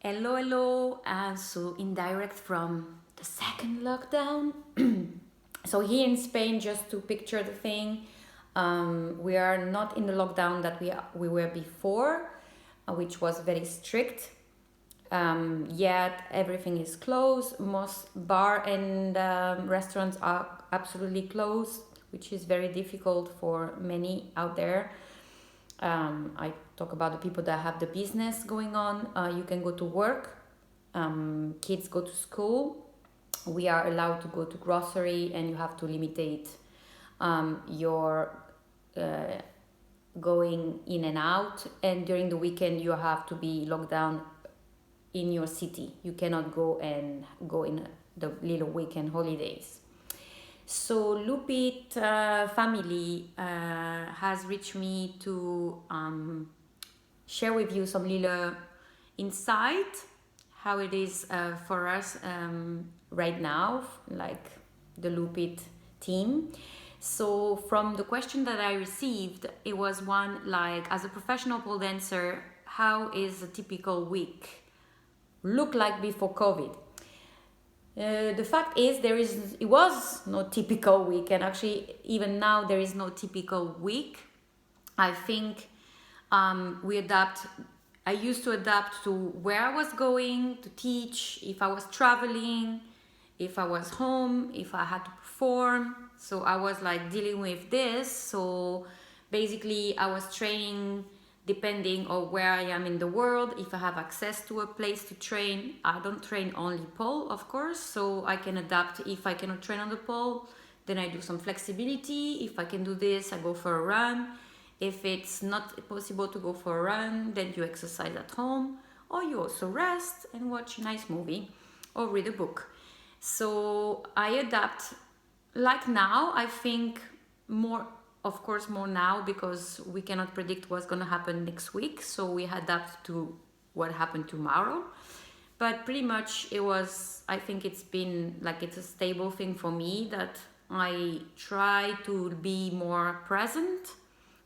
Hello, hello. So indirect from the second lockdown. So here in Spain, just to picture the thing, we are not in the lockdown that we were before, which was very strict. Yet everything is closed. Most bar and restaurants are absolutely closed, which is very difficult for many out there. I talk about the people that have the business going on. You can go to work, kids go to school. We are allowed to go to grocery, and you have to limitate your going in and out. And during the weekend, you have to be locked down in your city. You cannot go in the little weekend holidays. So Lupit family has reached me to share with you some little insight how it is for us right now, like the Lupit team. So from the question that I received, it was one like, as a professional pole dancer, how is a typical week look like before COVID? The fact is, it was no typical week, and actually even now there is no typical week. I think we adapt. I used to adapt to where I was going to teach, if I was traveling, if I was home, if I had to perform. So I was like dealing with this. So basically I was training depending on where I am in the world. If I have access to a place to train, I don't train only pole, of course, so I can adapt. If I cannot train on the pole, then I do some flexibility. If I can do this, I go for a run. If it's not possible to go for a run, then you exercise at home, or you also rest and watch a nice movie or read a book. So I adapt. Like now, I think more, of course, more now, because we cannot predict what's going to happen next week. So we adapt to what happened tomorrow. But pretty much I think it's been like, it's a stable thing for me, that I try to be more present,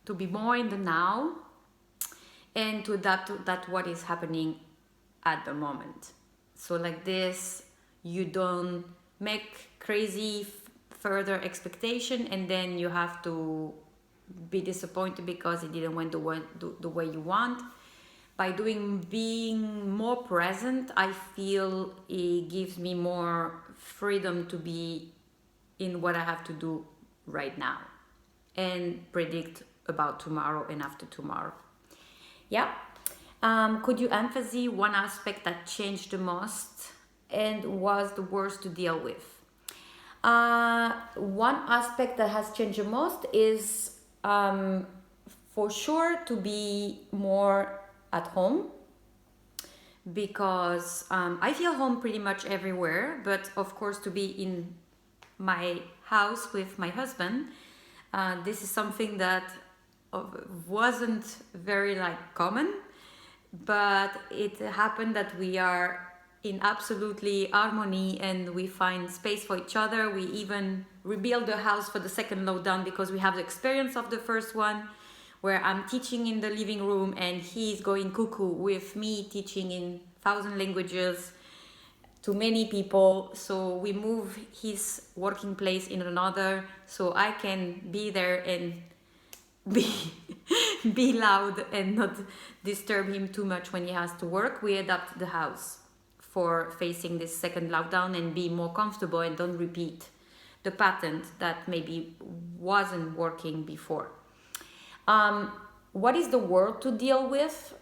to be more in the now, and to adapt to that what is happening at the moment. So like this, you don't make crazy further expectation, and then you have to be disappointed because it didn't went the way you want. By being more present, I feel it gives me more freedom to be in what I have to do right now and predict about tomorrow and after tomorrow. Yeah. Could you emphasize one aspect that changed the most and was the worst to deal with? One aspect that has changed the most is for sure to be more at home, because I feel home pretty much everywhere, but of course to be in my house with my husband, this is something that wasn't very common, but it happened that we are in absolutely harmony and we find space for each other. We even rebuild the house for the second lockdown because we have the experience of the first one, where I'm teaching in the living room and he's going cuckoo with me teaching in 1,000 languages to many people. So we move his working place in another, so I can be there and be loud and not disturb him too much when he has to work. We adapt the house for facing this second lockdown and be more comfortable and don't repeat the pattern that maybe wasn't working before. What is the world to deal with?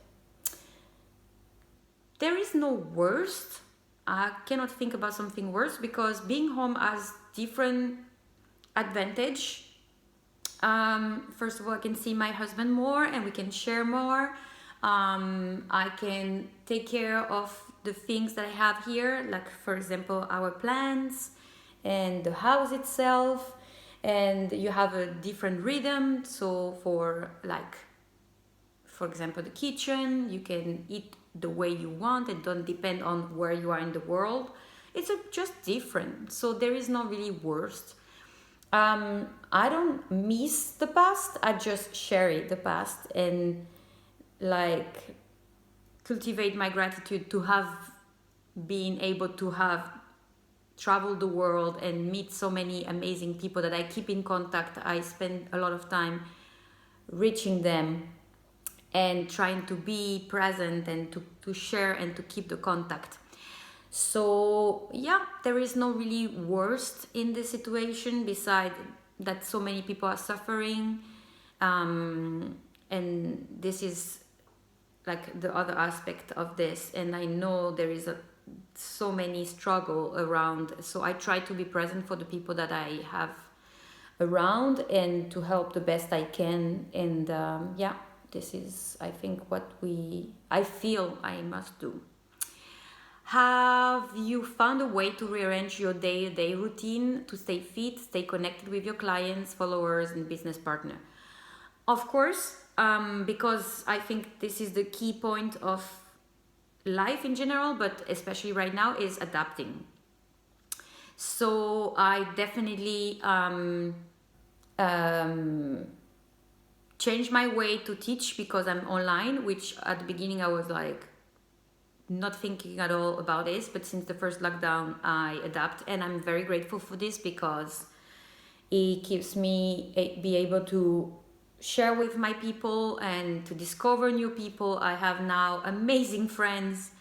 There is no worst. I cannot think about something worse, because being home has different advantage. First of all, I can see my husband more and we can share more. I can take care of the things that I have here, like for example our plants and the house itself, and you have a different rhythm. So for example the kitchen, you can eat the way you want and don't depend on where you are in the world. It's just different, so there is no really worst. I don't miss the past, I just share the past and cultivate my gratitude to have been able to have traveled the world and meet so many amazing people that I keep in contact. I spend a lot of time reaching them and trying to be present and to share and to keep the contact. So yeah, there is no really worst in this situation beside that so many people are suffering, and this is like the other aspect of this, and I know there is so many struggle around, so I try to be present for the people that I have around and to help the best I can. And yeah, this is, I think, what I feel I must do. Have you found a way to rearrange your day-to-day routine to stay fit, stay connected with your clients, followers, and business partner? Of course, because I think this is the key point of life in general, but especially right now, is adapting. So I definitely changed my way to teach because I'm online, which at the beginning I was like not thinking at all about this, but since the first lockdown I adapt, and I'm very grateful for this because it keeps me be able to share with my people and to discover new people. I have now amazing friends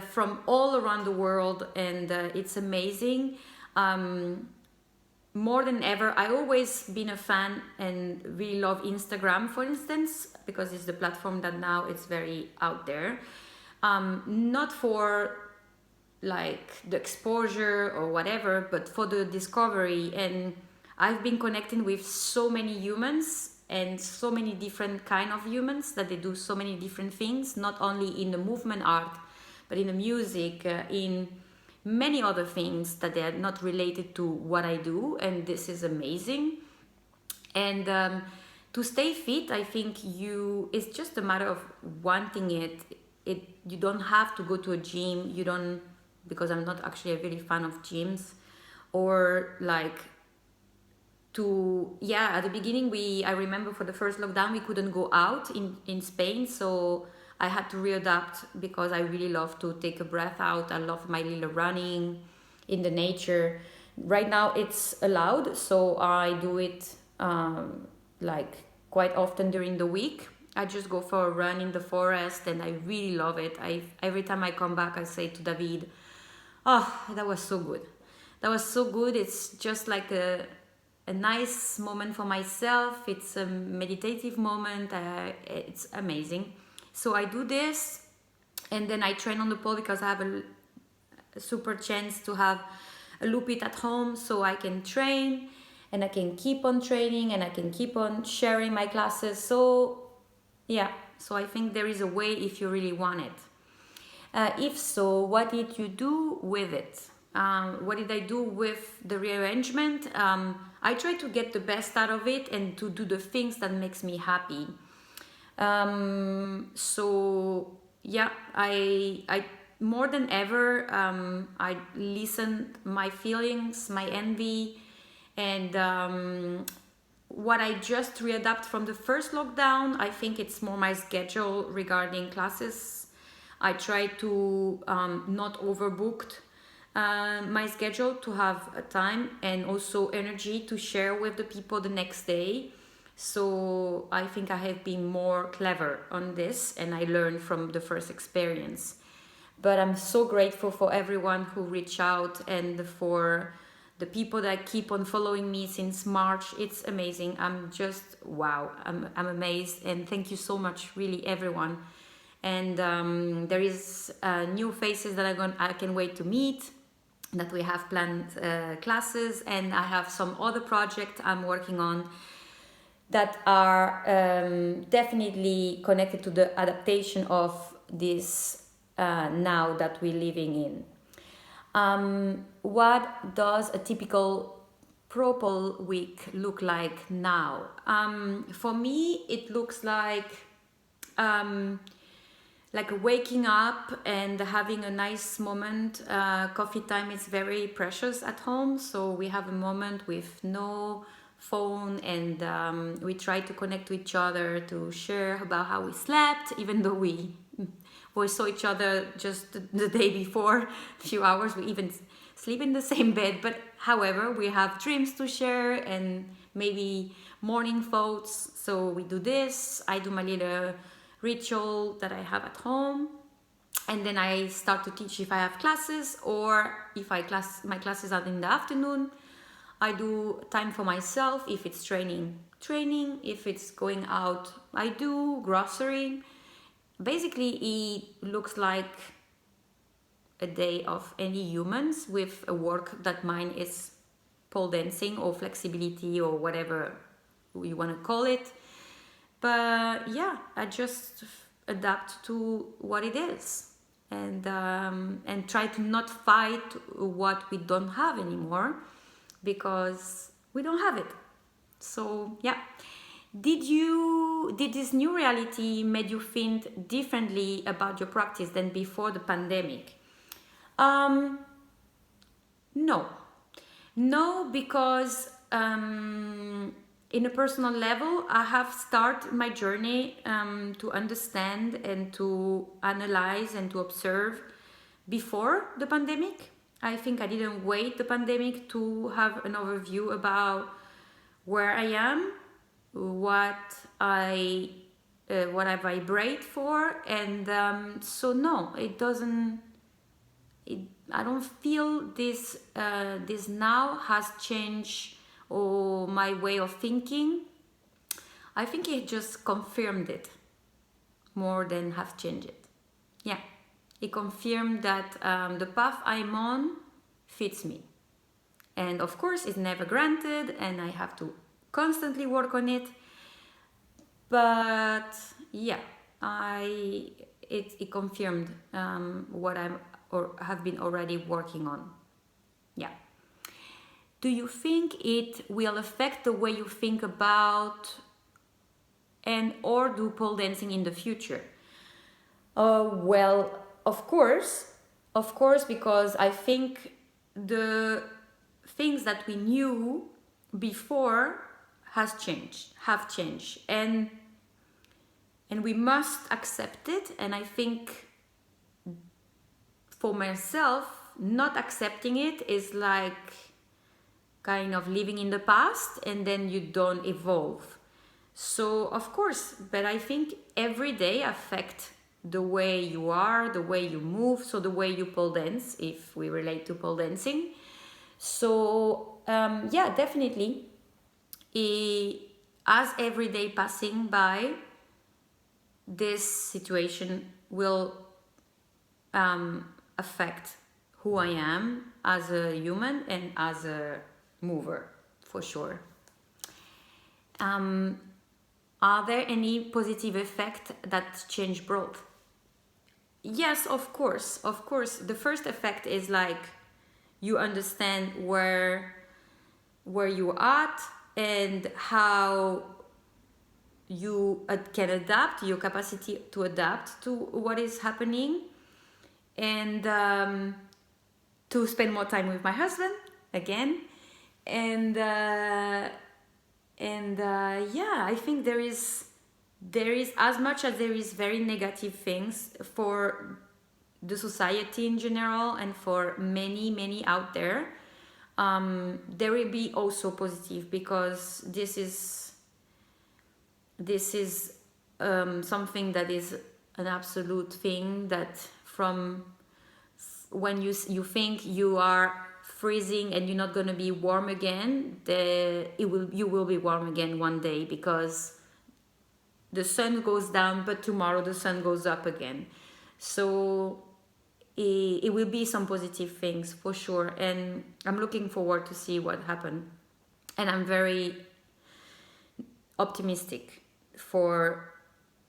from all around the world, and it's amazing. More than ever, I always been a fan and really love Instagram, for instance, because it's the platform that now it's very out there. Not for like the exposure or whatever, but for the discovery. And I've been connecting with so many humans and so many different kind of humans that they do so many different things, not only in the movement art, but in the music, in many other things that they are not related to what I do. And this is amazing. And to stay fit, I think it's just a matter of wanting it. You don't have to go to a gym. You don't, because I'm not actually a really fan of gyms, or like at the beginning I remember for the first lockdown we couldn't go out in Spain, so I had to readapt because I really love to take a breath out. I love my little running in the nature. Right now it's allowed, so I do it like quite often during the week. I just go for a run in the forest and I really love it. Every time I come back I say to David, oh, that was so good. That was so good. It's just like a nice moment for myself. It's a meditative moment. It's amazing. So I do this, and then I train on the pole because I have a super chance to have a Lupit at home, so I can train and I can keep on training and I can keep on sharing my classes. So yeah, so I think there is a way if you really want it. If so, what did you do with it? What did I do with the rearrangement? I try to get the best out of it and to do the things that makes me happy. So yeah, I more than ever, I listen my feelings, my envy, and what I just readapt from the first lockdown. I think it's more my schedule regarding classes. I try to not overbooked my schedule, to have a time and also energy to share with the people the next day. So I think I have been more clever on this and I learned from the first experience. But I'm so grateful for everyone who reached out and for the people that keep on following me since March. It's amazing. I'm just, wow, I'm amazed. And thank you so much, really, everyone. And there is new faces that I can wait to meet, that we have planned classes, and I have some other projects I'm working on that are definitely connected to the adaptation of this now that we're living in. What does a typical Propel week look like now? For me, it looks like waking up and having a nice moment. Coffee time is very precious at home, so we have a moment with no phone, and we try to connect to each other, to share about how we slept, even though we saw each other just the day before, a few hours. We even sleep in the same bed, but however, we have dreams to share and maybe morning thoughts. So we do this. I do my little ritual that I have at home, and then I start to teach if I have classes, or if my classes are in the afternoon. I do time for myself. If it's training, if it's going out, I do grocery. Basically, it looks like a day of any humans with a work that mine is pole dancing or flexibility or whatever you want to call it. But yeah, I just adapt to what it is, and try to not fight what we don't have anymore, because we don't have it. So yeah, did this new reality made you think differently about your practice than before the pandemic? No, because in a personal level, I have started my journey to understand and to analyze and to observe before the pandemic. I think I didn't wait the pandemic to have an overview about where I am, what I vibrate for, and so no, it doesn't. I don't feel this now has changed or my way of thinking. I think it just confirmed it more than have changed it. Yeah, it confirmed that the path I'm on fits me, and of course it's never granted, and I have to constantly work on it. But yeah, it confirmed what I'm or have been already working on. Yeah. Do you think it will affect the way you think about and or do pole dancing in the future? Well, of course, because I think the things that we knew before have changed, and we must accept it. And I think for myself, not accepting it is like kind of living in the past, and then you don't evolve. So of course, but I think every day affects the way you are, the way you move, so the way you pole dance, if we relate to pole dancing. So yeah, definitely, as every day passing by, this situation will affect who I am as a human and as a mover, for sure. Are there any positive effects that change brought? Yes, of course. The first effect is like you understand where you're at and how you can adapt, your capacity to adapt to what is happening, and to spend more time with my husband again, and yeah, I think there is as much as there is very negative things for the society in general and for many out there, there will be also positive, because this is something that is an absolute thing, that from when you think you are freezing and you're not going to be warm again, you will be warm again one day, because the sun goes down, but tomorrow the sun goes up again. So it will be some positive things for sure, and I'm looking forward to see what happens, and I'm very optimistic for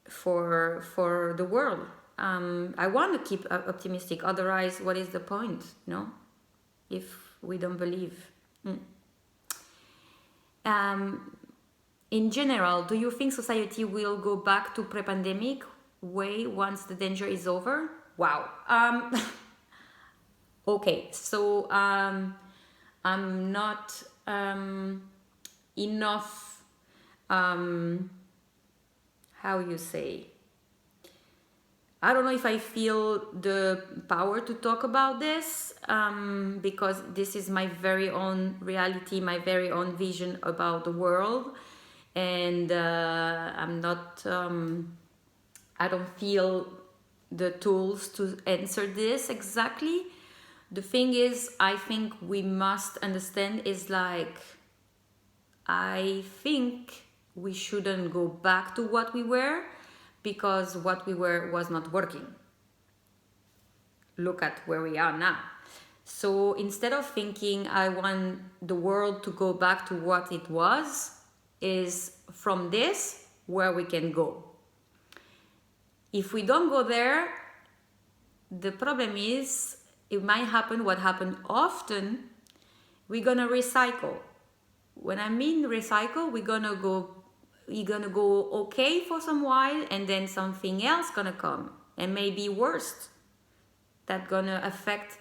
the world. I want to keep optimistic, otherwise what is the point, if we don't believe. In general, do you think society will go back to pre-pandemic way once the danger is over? Wow. Okay, so I'm not enough, how you say, I don't know if I feel the power to talk about this, because this is my very own reality, my very own vision about the world, and I'm not, I don't feel the tools to answer this exactly. The thing is, I think we must understand is like, I think we shouldn't go back to what we were, because what we were was not working. Look at where we are now. So instead of thinking I want the world to go back to what it was, is from this where we can go. If we don't go there, the problem is it might happen what happened often. We're gonna recycle. When I mean recycle, you're gonna go okay for some while, and then something else gonna come, and maybe worse, that gonna affect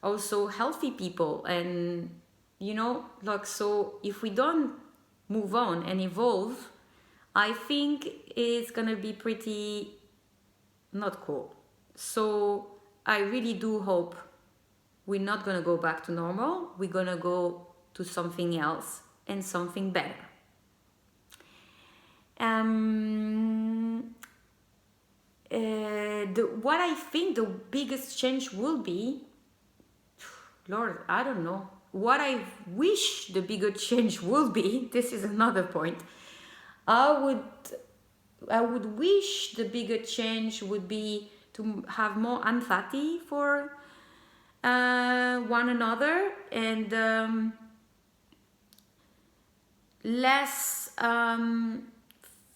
also healthy people. And like, so if we don't move on and evolve, I think it's gonna be pretty not cool. So I really do hope we're not gonna go back to normal. We're gonna go to something else and something better. What I think the biggest change will be, Lord, I don't know. What I wish the bigger change will be, this is another point. I would wish the bigger change would be to have more empathy for one another, and less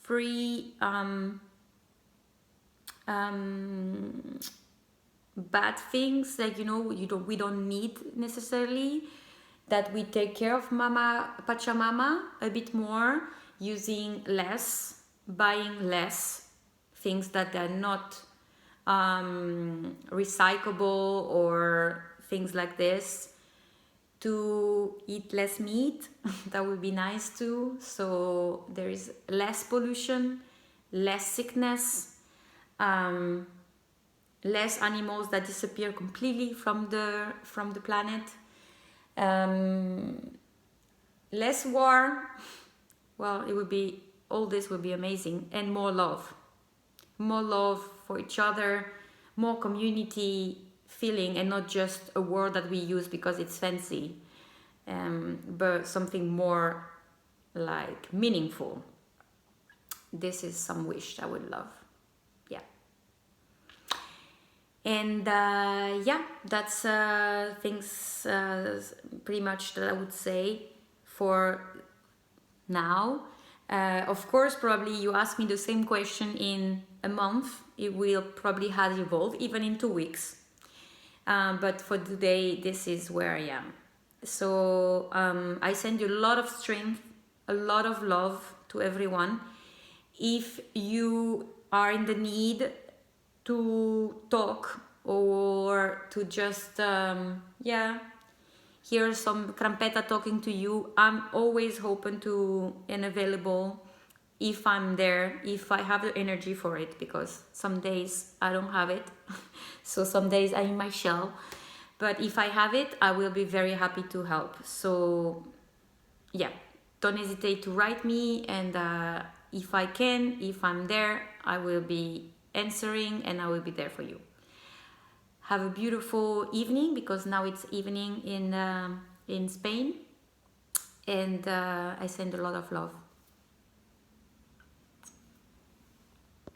free bad things, like we don't need necessarily, that we take care of Mama Pachamama a bit more, using less, buying less things that are not recyclable or things like this, to eat less meat. That would be nice too, so there is less pollution, less sickness, less animals that disappear completely from the planet, less war. Well, all this would be amazing, and more love for each other, more community feeling, and not just a word that we use because it's fancy, but something more like meaningful. This is some wish I would love. Yeah. And that's things pretty much that I would say for now. Of course, probably you ask me the same question in a month, it will probably have evolved, even in 2 weeks. But for today, this is where I am. So I send you a lot of strength, a lot of love to everyone. If you are in the need to talk, or to just hear some Crampetta talking to you, I'm always open to and available if I'm there, if I have the energy for it, because some days I don't have it. So some days I'm in my shell, but if I have it, I will be very happy to help. So yeah, don't hesitate to write me, and if I can, if I'm there, I will be answering, and I will be there for you. Have a beautiful evening, because now it's evening in Spain, and I send a lot of love.